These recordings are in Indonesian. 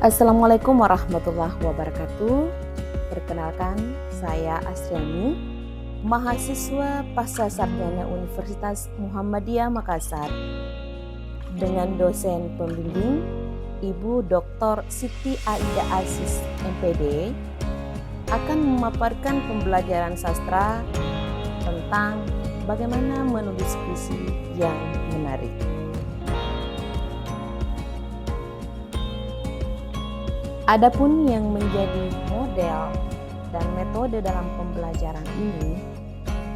Assalamualaikum warahmatullahi wabarakatuh. Perkenalkan, saya Astriani, mahasiswa Pasca Sarjana Universitas Muhammadiyah Makassar, dengan dosen pembimbing Ibu Dr. Siti Aida Aziz MPD, akan memaparkan pembelajaran sastra tentang bagaimana menulis puisi yang menarik. Adapun yang menjadi model dan metode dalam pembelajaran ini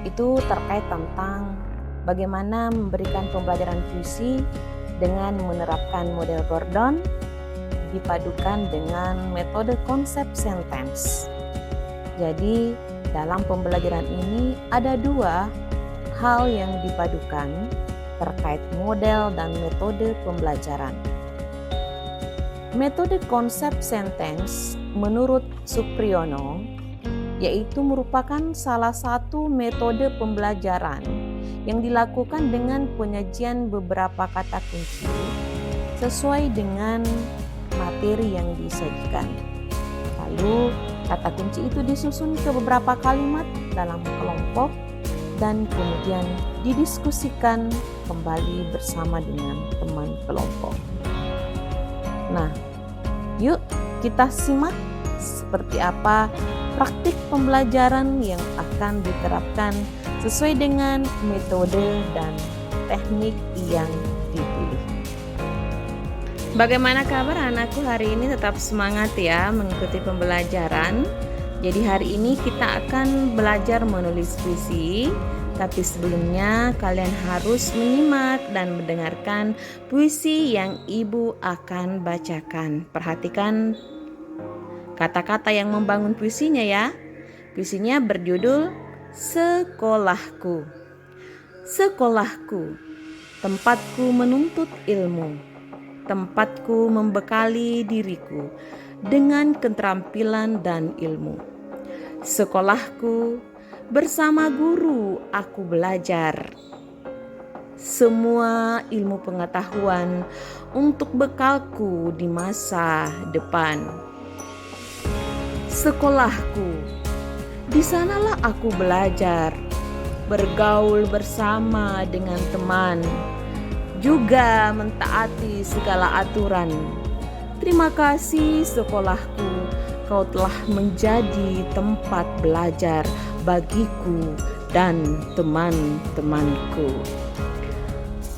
itu terkait tentang bagaimana memberikan pembelajaran puisi dengan menerapkan model Gordon dipadukan dengan metode konsep sentence. Jadi dalam pembelajaran ini ada dua hal yang dipadukan terkait model dan metode pembelajaran. Metode konsep sentence menurut Supriyono yaitu merupakan salah satu metode pembelajaran yang dilakukan dengan penyajian beberapa kata kunci sesuai dengan materi yang disajikan. Lalu kata kunci itu disusun ke beberapa kalimat dalam kelompok dan kemudian didiskusikan kembali bersama dengan teman kelompok. Nah, yuk kita simak seperti apa praktik pembelajaran yang akan diterapkan sesuai dengan metode dan teknik yang dipilih. Bagaimana kabar anakku hari ini? Tetap semangat ya mengikuti pembelajaran. Jadi hari ini kita akan belajar menulis puisi. Tapi sebelumnya kalian harus menyimak dan mendengarkan puisi yang ibu akan bacakan. Perhatikan kata-kata yang membangun puisinya ya. Puisinya berjudul Sekolahku. Sekolahku, tempatku menuntut ilmu, tempatku membekali diriku dengan keterampilan dan ilmu. Sekolahku, bersama guru aku belajar semua ilmu pengetahuan untuk bekalku di masa depan. Sekolahku, di sanalah aku belajar, bergaul bersama dengan teman, juga mentaati segala aturan. Terima kasih sekolahku, kau telah menjadi tempat belajar bagiku dan teman-temanku.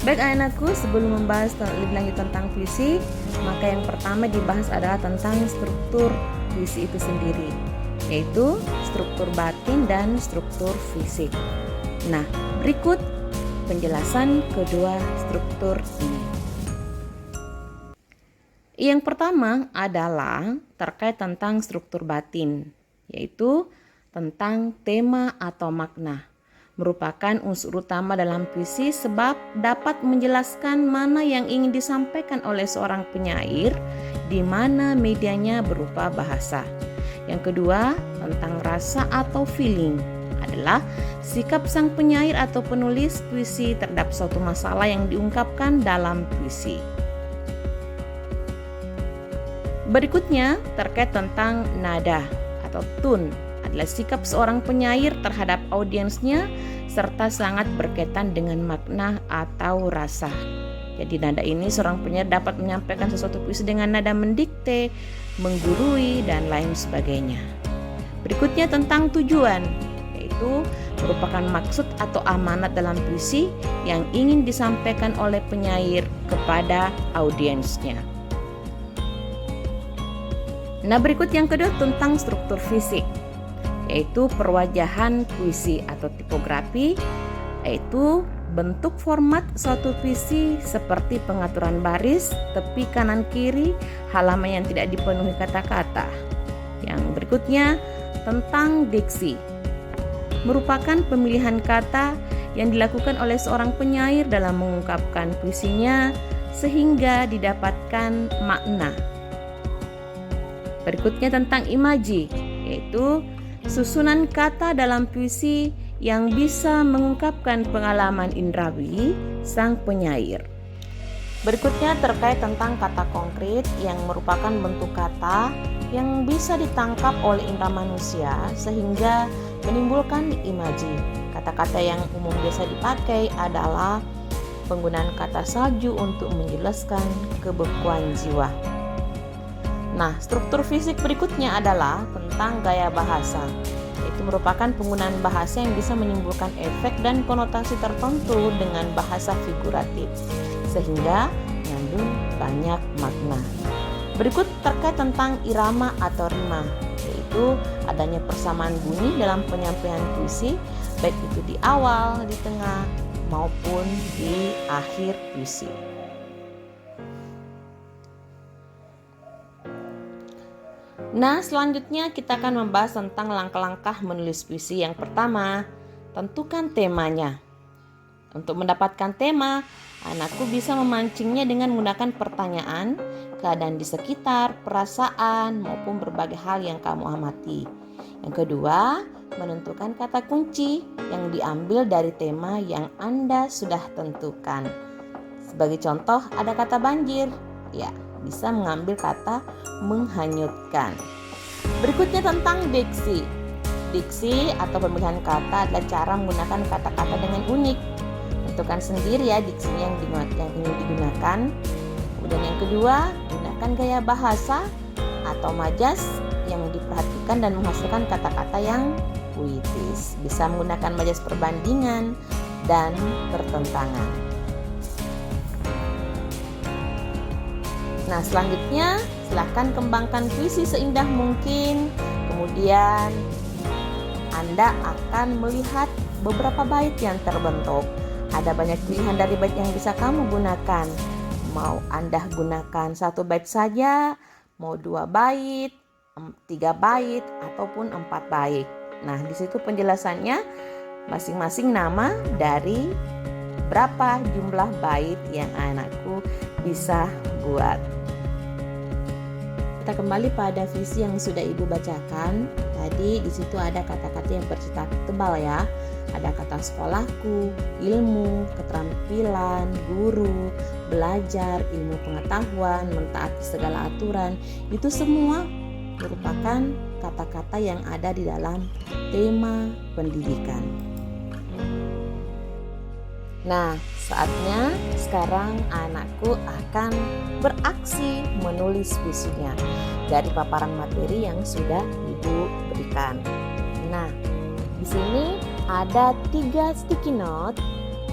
Baik anakku, sebelum membahas lebih lanjut tentang puisi, maka yang pertama dibahas adalah tentang struktur puisi itu sendiri, yaitu struktur batin dan struktur fisik. Nah, berikut penjelasan kedua struktur ini. Yang pertama adalah terkait tentang struktur batin, yaitu tentang tema atau makna. Merupakan unsur utama dalam puisi sebab dapat menjelaskan mana yang ingin disampaikan oleh seorang penyair, di mana medianya berupa bahasa. Yang kedua, tentang rasa atau feeling, adalah sikap sang penyair atau penulis puisi terhadap suatu masalah yang diungkapkan dalam puisi. Berikutnya terkait tentang nada atau tune, adalah sikap seorang penyair terhadap audiensnya serta sangat berkaitan dengan makna atau rasa. Jadi nada ini seorang penyair dapat menyampaikan sesuatu puisi dengan nada mendikte, menggurui, dan lain sebagainya. Berikutnya tentang tujuan, yaitu merupakan maksud atau amanat dalam puisi yang ingin disampaikan oleh penyair kepada audiensnya. Nah, berikut yang kedua tentang struktur fisik, yaitu perwajahan puisi atau tipografi, yaitu bentuk format suatu puisi seperti pengaturan baris, tepi kanan kiri, halaman yang tidak dipenuhi kata-kata. Yang berikutnya tentang diksi, merupakan pemilihan kata yang dilakukan oleh seorang penyair dalam mengungkapkan puisinya sehingga didapatkan makna. Berikutnya tentang imaji, yaitu susunan kata dalam puisi yang bisa mengungkapkan pengalaman indrawi sang penyair. Berikutnya terkait tentang kata konkret yang merupakan bentuk kata yang bisa ditangkap oleh indera manusia sehingga menimbulkan imaji. Kata-kata yang umum biasa dipakai adalah penggunaan kata salju untuk menjelaskan kebekuan jiwa. Nah, struktur fisik berikutnya adalah tentang gaya bahasa. Itu merupakan penggunaan bahasa yang bisa menimbulkan efek dan konotasi tertentu dengan bahasa figuratif, sehingga mengandung banyak makna. Berikut terkait tentang irama atau rima, yaitu adanya persamaan bunyi dalam penyampaian puisi, baik itu di awal, di tengah, maupun di akhir puisi. Nah, selanjutnya kita akan membahas tentang langkah-langkah menulis puisi. Yang pertama, tentukan temanya. Untuk mendapatkan tema, anakku bisa memancingnya dengan menggunakan pertanyaan, keadaan di sekitar, perasaan, maupun berbagai hal yang kamu amati. Yang kedua, menentukan kata kunci yang diambil dari tema yang Anda sudah tentukan. Sebagai contoh, ada kata banjir. Ya, bisa mengambil kata menghanyutkan. Berikutnya tentang diksi. Diksi atau pemilihan kata adalah cara menggunakan kata-kata dengan unik. Tentukan sendiri ya diksinya yang ingin digunakan. Kemudian yang kedua, gunakan gaya bahasa atau majas yang diperhatikan dan menghasilkan kata-kata yang puitis. Bisa menggunakan majas perbandingan dan pertentangan. Nah, selanjutnya silahkan kembangkan puisi seindah mungkin. Kemudian Anda akan melihat beberapa bait yang terbentuk. Ada banyak pilihan dari bait yang bisa kamu gunakan. Mau Anda gunakan 1 bait saja, mau 2 bait, 3 bait, ataupun 4 bait. Nah, di situ penjelasannya masing-masing nama dari berapa jumlah bait yang anakku bisa buat. Kita kembali pada visi yang sudah Ibu bacakan. Tadi di situ ada kata-kata yang bercerita tebal ya. Ada kata sekolahku, ilmu, keterampilan, guru, belajar, ilmu pengetahuan, mentaati segala aturan. Itu semua merupakan kata-kata yang ada di dalam tema pendidikan. Nah, saatnya sekarang anakku akan beraksi menulis puisinya dari paparan materi yang sudah Ibu berikan. Nah, di sini ada 3 sticky note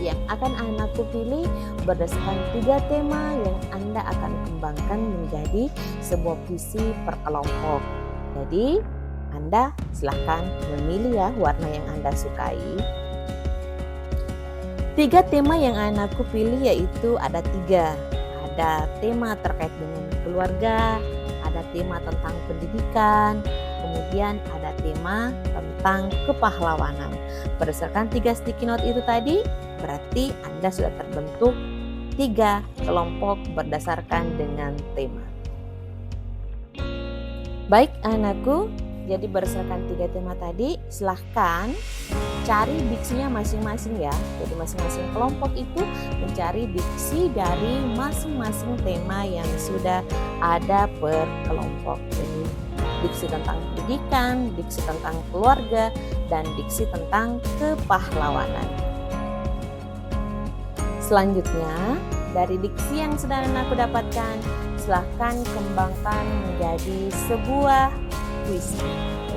yang akan anakku pilih berdasarkan 3 tema yang Anda akan kembangkan menjadi sebuah puisi per kelompok. Jadi, Anda silahkan memilih ya warna yang Anda sukai. 3 tema yang anakku pilih yaitu ada 3. Ada tema terkait dengan keluarga, ada tema tentang pendidikan, kemudian ada tema tentang kepahlawanan. Berdasarkan 3 sticky note itu tadi, berarti Anda sudah terbentuk 3 kelompok berdasarkan dengan tema. Baik anakku, jadi berdasarkan 3 tema tadi, silahkan cari diksinya masing-masing ya. Jadi masing-masing kelompok itu mencari diksi dari masing-masing tema yang sudah ada per kelompok. Jadi diksi tentang pendidikan, diksi tentang keluarga, dan diksi tentang kepahlawanan. Selanjutnya, dari diksi yang sudah aku dapatkan, silahkan kembangkan menjadi sebuah puisi,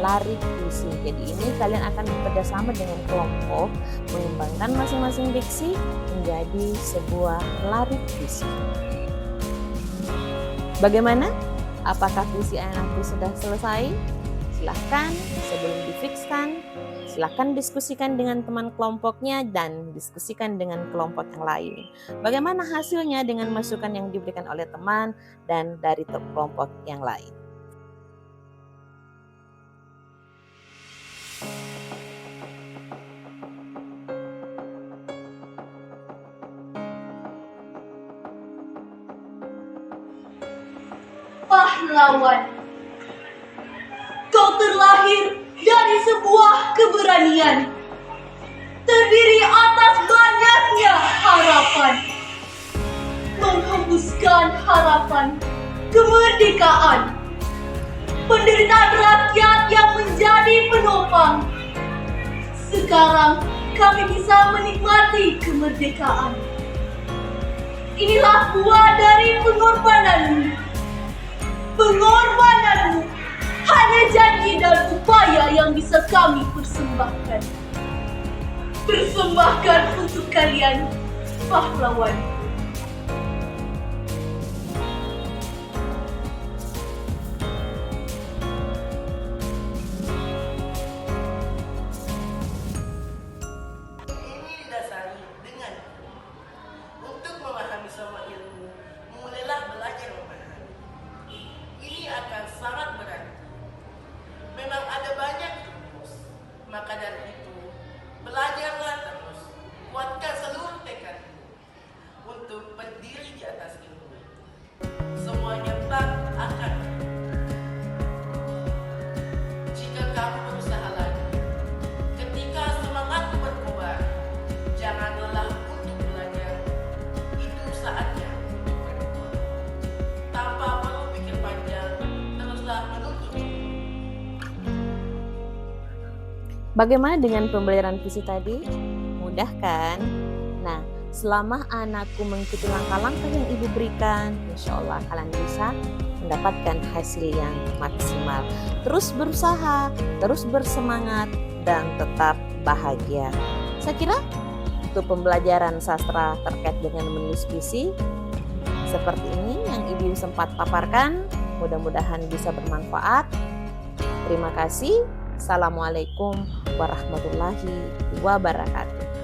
larik puisi. Jadi ini kalian akan bekerjasama dengan kelompok mengembangkan masing-masing diksi menjadi sebuah larik puisi. Bagaimana? Apakah puisi anakku sudah selesai? Silahkan sebelum difikskan, silahkan diskusikan dengan teman kelompoknya dan diskusikan dengan kelompok yang lain. Bagaimana hasilnya dengan masukan yang diberikan oleh teman dan dari kelompok yang lain. Pahlawan, kau terlahir dari sebuah keberanian, terdiri atas banyaknya harapan. menghembuskan harapan kemerdekaan. Penderitaan rakyat yang menjadi penopang. Sekarang kami bisa menikmati kemerdekaan. Inilah buah dari pengorbananmu. Pengorbananmu hanya janji dan upaya yang bisa kami persembahkan. Persembahkan untuk kalian, pahlawan. Ini didasari dengan untuk memahami semua ilmu, mulailah belajar memahami. Ini akan sangat berat. Memang ada banyak rumus, maka dari itu belajarlah terus, kuatkan seluruh tekadmu untuk berdiri di atas ilmu. Semuanya tak akan jika kamu berusaha lagi. Ketika semangatmu berkobar, jangan lelah untuk belajar. Itu saatnya untuk berdoa. Tanpa perlu pikir panjang, teruslah menuntut. Bagaimana dengan pembelajaran visi tadi? Mudah kan? Nah, selama anakku mengikuti langkah-langkah yang ibu berikan, insya Allah kalian bisa mendapatkan hasil yang maksimal. Terus berusaha, terus bersemangat, dan tetap bahagia. Saya kira untuk pembelajaran sastra terkait dengan menulis visi seperti ini yang ibu sempat paparkan, mudah-mudahan bisa bermanfaat. Terima kasih. Assalamualaikum warahmatullahi wabarakatuh.